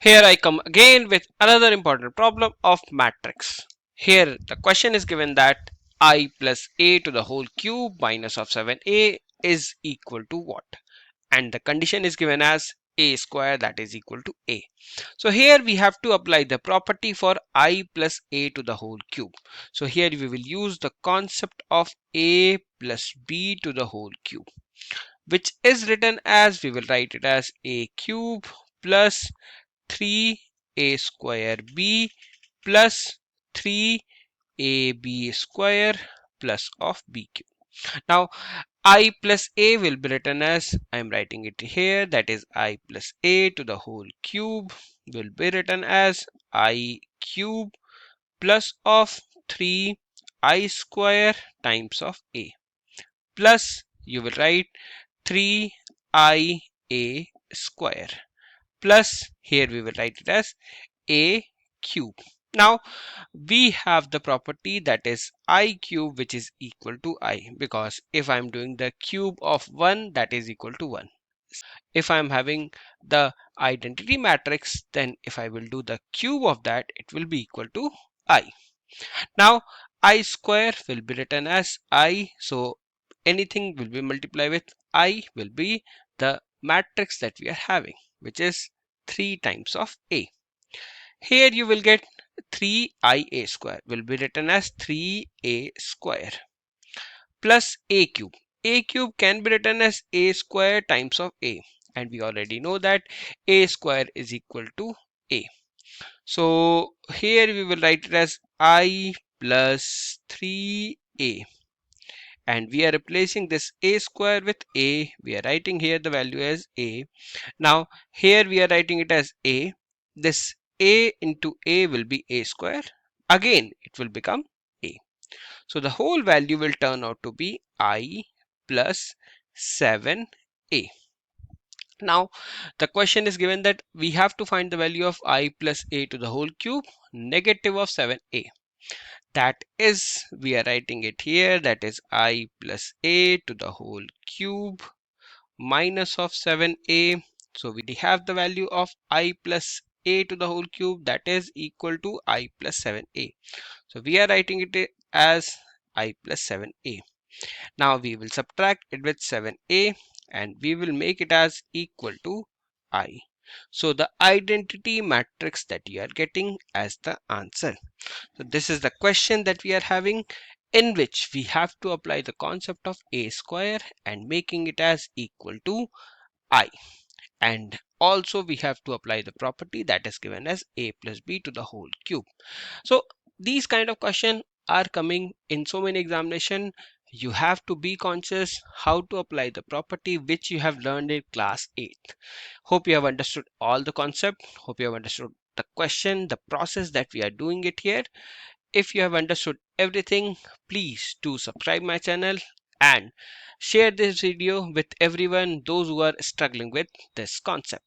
Here I come again with another important problem of matrix. Here the question is given that I plus a to the whole cube minus of 7a is equal to what? And the condition is given as a square, that is equal to a. So here we have to apply the property for I plus a to the whole cube. So here we will use the concept of a plus b to the whole cube, which is written as, we will write it as a cube plus 3a square b plus 3ab square plus of b cube. Now I plus a will be written as, I am writing it here, that is I plus a to the whole cube will be written as I cube plus of 3I square times of a, plus you will write 3IA square, plus here we will write it as a cube. Now we have the property that is I cube, which is equal to I, because if I'm doing the cube of 1, that is equal to 1. If I'm having the identity matrix, then if I will do the cube of that, it will be equal to I. Now I square will be written as I, so anything will be multiplied with I will be the matrix that we are having, which is 3 times of A. Here you will get 3IA square will be written as 3A square plus A cube. A cube can be written as A square times of A, and we already know that A square is equal to A. So here we will write it as I plus 3A, and we are replacing this A square with A. We are writing here the value as A. Now here we are writing it as A. This A into A will be A square. Again it will become A. So the whole value will turn out to be I plus 7A. Now the question is given that we have to find the value of I plus A to the whole cube negative of 7A. That is, we are writing it here, that is I plus A to the whole cube minus of 7A. So we have the value of I plus A to the whole cube, that is equal to I plus 7A. So we are writing it as I plus 7A. Now we will subtract it with 7A and we will make it as equal to I. So the identity matrix that you are getting as the answer. So this is the question that we are having, in which we have to apply the concept of A square and making it as equal to I. And also we have to apply the property that is given as A plus B to the whole cube. So these kind of questions are coming in so many examination. You have to be conscious how to apply the property which you have learned in class 8th. Hope you have understood all the concept. Hope you have understood the question, the process that we are doing it here. If you have understood everything, please do subscribe my channel and share this video with everyone, those who are struggling with this concept.